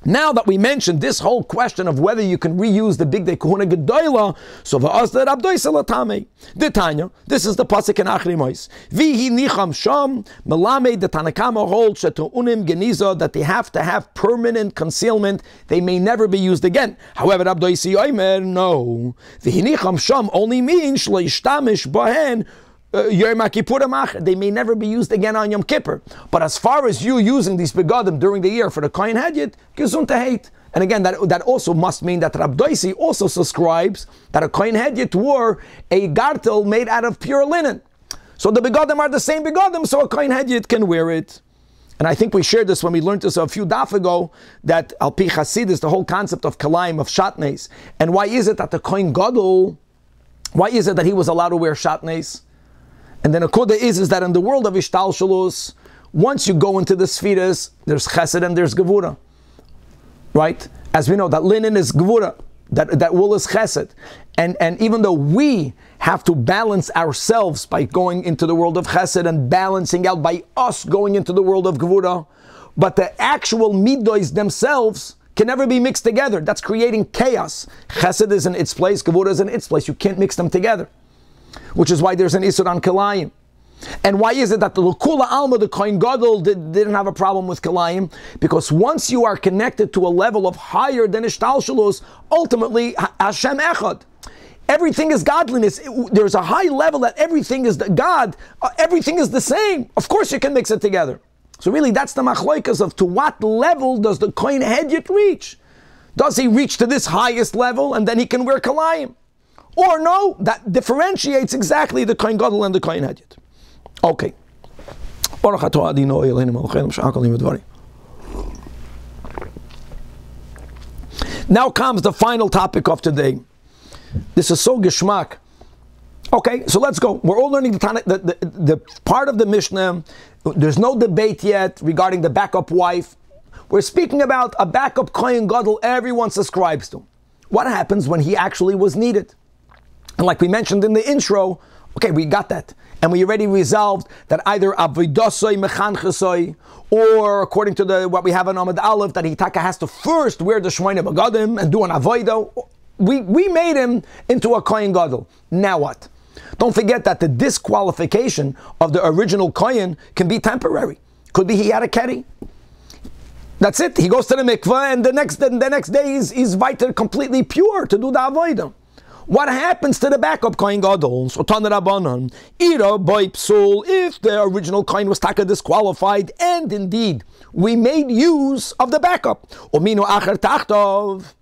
Now that we mentioned this whole question of whether you can reuse the Big Day Kahuna Gedoyla, so v'azda Rabbi Doisa l'tamei. The Tanya, this is the pasuk in Acharei Mos. Vihi nicham sham melamed. The Tanakama holds shetu'unim geniza that they have to have permanent concealment. They may never be used again. However, Rabbi Doisa Yomer, no. Vihi nicham sham only means shlo yishtamish bahen. They may never be used again on Yom Kippur. But as far as you using these begadim during the year for the Kohen Hedyot, gesundheit. And again, that also must mean that Rabbi Doisi also subscribes that a Kohen Hedyot wore a gartel made out of pure linen. So the begadim are the same begadim, so a kohen hedyot can wear it. And I think we shared this when we learned this a few daf ago, that al pi Chasidus, the whole concept of kalayim, of shatnes. And why is it that the kohen gadol, why is it that he was allowed to wear shatnes? And then a koda is that in the world of ishtalshalus, once you go into the spheres, there's chesed and there's gevura. Right? As we know, that linen is gevura, that wool is chesed. And even though we have to balance ourselves by going into the world of chesed and balancing out by us going into the world of gevura, but the actual midos themselves can never be mixed together. That's creating chaos. Chesed is in its place, gevura is in its place. You can't mix them together. Which is why there's an isur on kalayim. And why is it that the L'Kula Alma, the Kohen Gadol, didn't have a problem with kalayim? Because once you are connected to a level of higher than ishtalshalus, ultimately Hashem Echad. Everything is godliness. There's a high level that everything is God. Everything is the same. Of course you can mix it together. So really that's the machloikas of to what level does the Kohen Hedyot reach? Does he reach to this highest level and then he can wear kalayim? Or no, that differentiates exactly the Kohen Gadol and the Kohen Hedyot. Okay. Now comes the final topic of today. This is so geschmack. Okay, so let's go. We're all learning the part of the Mishnah. There's no debate yet regarding the backup wife. We're speaking about a backup Kohen Gadol everyone subscribes to. What happens when he actually was needed? And like we mentioned in the intro, okay, we got that. And we already resolved that either avoidosoi mechanchesoi, or according to what we have in Amud Aleph, that he has to first wear the shmoyne begadim and do an avoido. We made him into a Kohen Gadol. Now what? Don't forget that the disqualification of the original Kohen can be temporary. Could be he had a keri. That's it. He goes to the mikveh and the next day he's vital completely pure to do the avodah. What happens to the backup Kohen Gadol? So Tana Rabbanan, Ira by Psul, if the original Kohen was taka disqualified, and indeed we made use of the backup. Ominu acher tachtov.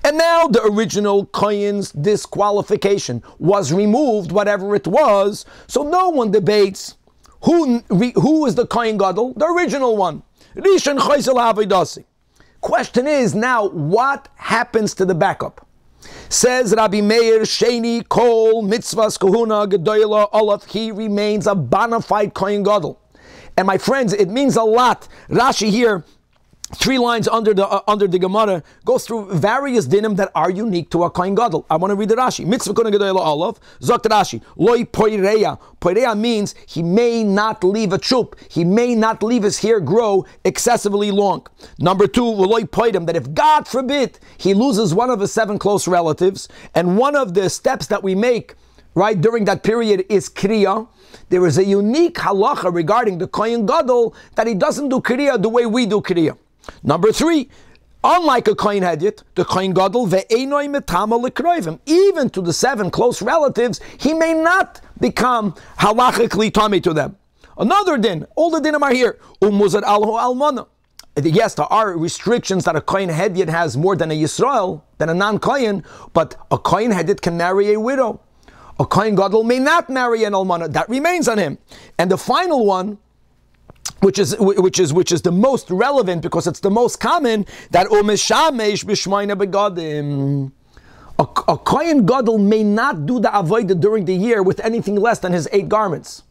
And now the original Kohen's disqualification was removed, whatever it was, so no one debates who is the Kohen Gadol, the original one. Rishon Chaisel Avidasi. Question is now, what happens to the backup? Says Rabbi Meir, Sheni, Kol, Mitzvahs, Kahuna, Gedoyla, Olaf, he remains a bona fide Kohen Gadol. And my friends, it means a lot. Rashi here, 3 lines under the Gemara, goes through various dinim that are unique to a Kohen Gadol. I want to read the Rashi. Mitzvah Kahuna, Gedoyla, Olaf, Zokt Rashi, Loi Poireya. Poireya means he may not leave a chup. He may not leave his hair grow excessively long. Number 2, Loi Poidem, that if God forbid he loses one of his 7 close relatives, and one of the steps that we make right during that period is kriya, there is a unique halacha regarding the Kohen Gadol that he doesn't do kriya the way we do kriya. Number 3, unlike a Kohen Hedyot, the Kohen Gadol ve'enoi metama l'kroivim, even to the 7 close relatives, he may not become halachically tummy to them. Another din, all the dinim are here. Umuzad alho almana. Yes, there are restrictions that a Kohen Hedyot has more than a Yisrael, than a non-Kohen, but a Kohen Hedyot can marry a widow. A Kohen Gadol may not marry an almana. That remains on him. And the final one, which is the most relevant because it's the most common, that umeshamesh b'shmoyne begadim. A Kohen Gadol may not do the avodah during the year with anything less than his 8 garments.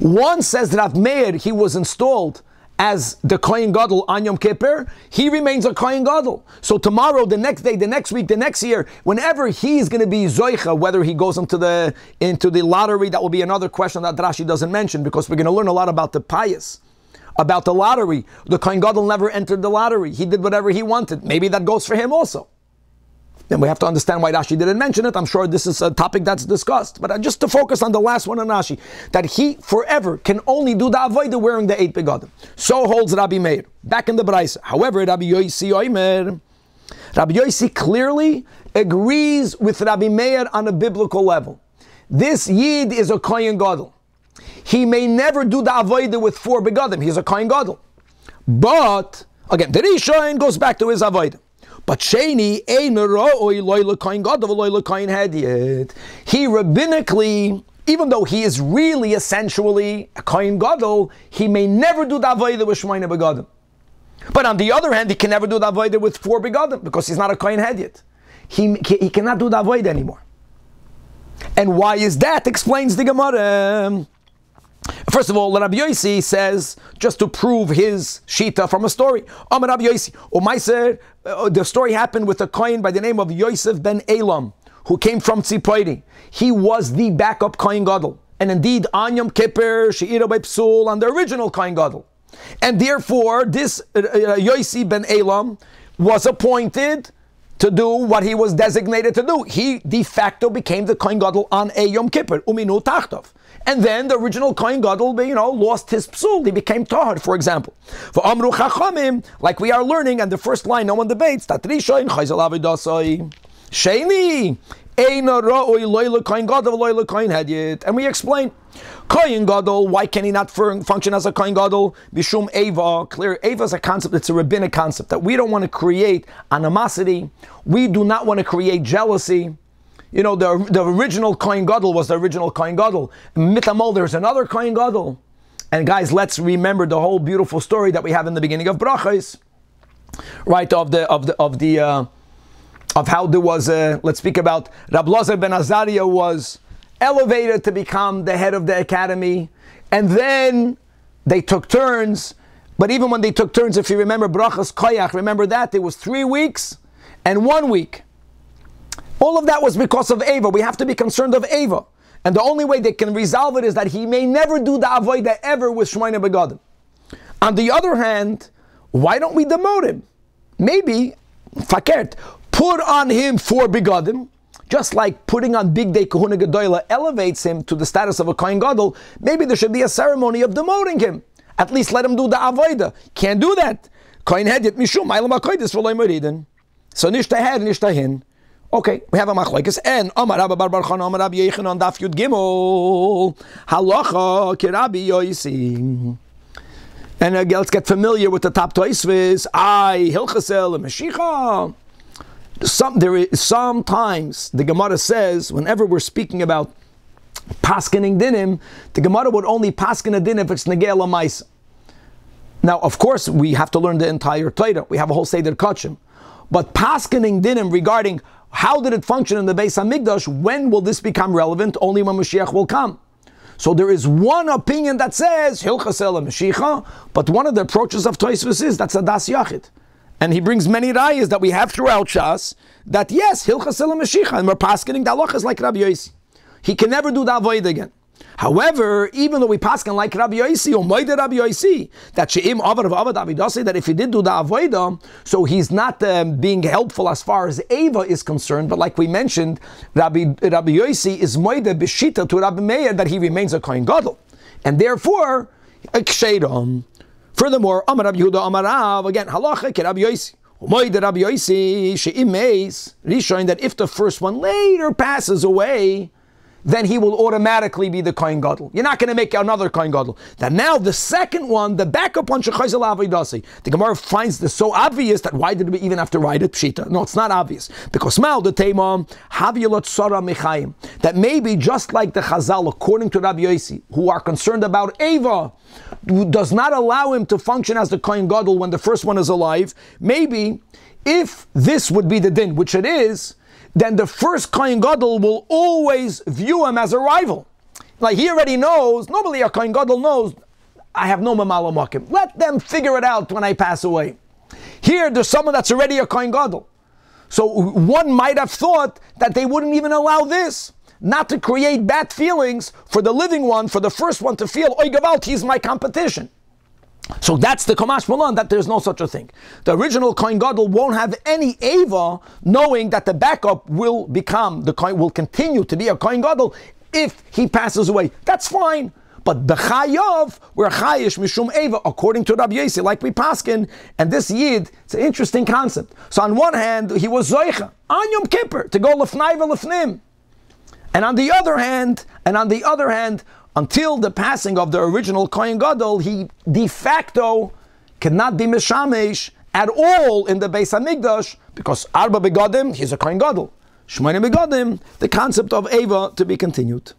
One says that Rav Meir, he was installed as the Kohen Gadol on Yom Kippur, he remains a Kohen Gadol. So tomorrow, the next day, the next week, the next year, whenever he's going to be Zoicha, whether he goes into the lottery, that will be another question that Rashi doesn't mention, because we're going to learn a lot about the pious, about the lottery. The Kohen Gadol never entered the lottery. He did whatever he wanted. Maybe that goes for him also. Then we have to understand why Rashi didn't mention it. I'm sure this is a topic that's discussed. But just to focus on the last one on Rashi, that he forever can only do the avodah wearing the 8 begadim. So holds Rabbi Meir. Back in the Braisa. However, Rabbi Yosi clearly agrees with Rabbi Meir on a biblical level. This Yid is a Kohen Gadol. He may never do the avodah with 4 begadim. He's a Kohen Gadol. But, again, the Rishon goes back to his avodah. But Sheni ein ra'oi loy l'kohen gadol v'loy l'kohen hedyot. He rabbinically even though he is really essentially a Kohen Gadol, he may never do the avodah with Shmoyne begadim. But on the other hand, he can never do the avodah with 4 begadim because he's not a Kohen head yet. He cannot do the avodah anymore. And why is that? Explains the Gemara. First of all, Rabbi Yossi says, just to prove his shita from a story. Amar Rabbi Yossi, the story happened with a Kohen by the name of Yosef ben Elam, who came from Tzipoiri. He was the backup Kohen Gadol. And indeed, on Yom Kippur, She'ira by Psul, on the original Kohen Gadol. And therefore, this Yosef ben Elam was appointed to do what he was designated to do. He de facto became the Kohen Gadol on a Yom Kippur, Uminu Tachtov. And then the original Kohen Gadol, lost his psul. He became tahar, for example. For Amru Chachamim, like we are learning, and the first line no one debates, that Rishon Chayzel Avidasai Sheni Eina Ra'oi Loila Kohen Gadol Loila Kohen Hedyet. And we explain Kohen Gadol, why can he not function as a Kohen Gadol? Bishum Eva. Clear, Eva is a concept, it's a rabbinic concept, that we don't want to create animosity. We do not want to create jealousy. The original Kohen Gadol was the original Kohen Gadol. Mitamol, there's another Kohen Gadol. And guys, let's remember the whole beautiful story that we have in the beginning of Brachos, right? Of how there was let's speak about Rab Lazar ben Azariah was elevated to become the head of the academy, and then they took turns. But even when they took turns, if you remember Brachos Koyach, remember that there was 3 weeks and 1 week. All of that was because of Eva. We have to be concerned of Eva. And the only way they can resolve it is that he may never do the avodah ever with Shmoyne begadim. On the other hand, why don't we demote him? Maybe, fakert, put on him 4 begadim, just like putting on Big Day Kahuna Gedoyla elevates him to the status of a Kohen Gadol. Maybe there should be a ceremony of demoting him. At least let him do the avodah. Can't do that. Kohen Hedyet mishum ma'alam hakodesh v'lo moridin. So nishta head, nishta hin. Okay, we have a machlekes, and Amar Rabba Bar Bar Chana, Amar Rabbi Yechanan Daf Yud Gimel, Halacha Kirabi Yoisi. And let's get familiar with the top Tosfos. Hilchasel Mashiach. Sometimes the Gemara says, whenever we're speaking about paskening dinim, the Gemara would only pasken a din if it's negei lamaisa. Now, of course, we have to learn the entire Torah. We have a whole Seder Kachim. But paskening dinim regarding how did it function in the Beis HaMikdash, when will this become relevant? Only when Mashiach will come. So there is one opinion that says Hilchasel Mashiach, but one of the approaches of Tosfos is that's a Das Yachid. And he brings many rayas that we have throughout Shas, that yes, Hilchasel Mashiach, and we're paskening the halachas like Rabbi Yossi. He can never do the avodah again. However, even though we pasken like Rabbi Yossi, or Moide Rabbi Yossi, that she'im avad of avad avidasi, that if he did do the avodah, so he's not being helpful as far as Eva is concerned. But like we mentioned, Rabbi Yossi is Moide b'shita to Rabbi Meir that he remains a Kohen Gadol, and therefore ksheidam. Furthermore, Amar Rabbi Yehuda Amar Rav, again halacha ke Rabbi Yossi. Moide Rabbi Yossi she'im meis rishon, that if the first one later passes away, then he will automatically be the Kohen Gadol. You're not going to make another Kohen Gadol. That now the second one, the backup one, Shechayzel Avidasi. The Gemara finds this so obvious that why did we even have to write it Pshita? No, it's not obvious. Because Mal the Teimam, Havilot Sora Mechayim. That maybe just like the Chazal, according to Rabbi Yossi, who are concerned about Eva, who does not allow him to function as the Kohen Gadol when the first one is alive, maybe if this would be the din, which it is, then the first Kohen Gadol will always view him as a rival. Like he already knows, normally a Kohen Gadol knows, I have no mamala makim. Let them figure it out when I pass away. Here, there's someone that's already a Kohen Gadol. So one might have thought that they wouldn't even allow this, not to create bad feelings for the living one, for the first one to feel, oy gavalt, he's my competition. So that's the Kamash Malan, that there's no such a thing. The original Kohen Gadol won't have any Eva, knowing that the backup will continue to be a Kohen Gadol if he passes away. That's fine. But b'chayav, we're chayish mishum Eva, according to Rabbi Yossi, like we paskin, and this Yid, it's an interesting concept. So on one hand, he was Zoicha, on Yom Kippur, to go lefnai v'lefnim. And on the other hand, until the passing of the original Kohen Gadol, he de facto cannot be Meshamesh at all in the Beis HaMikdash, because Arba Begadim, he's a Kohen Gadol. Shmoyne Begadim, the concept of Eva to be continued.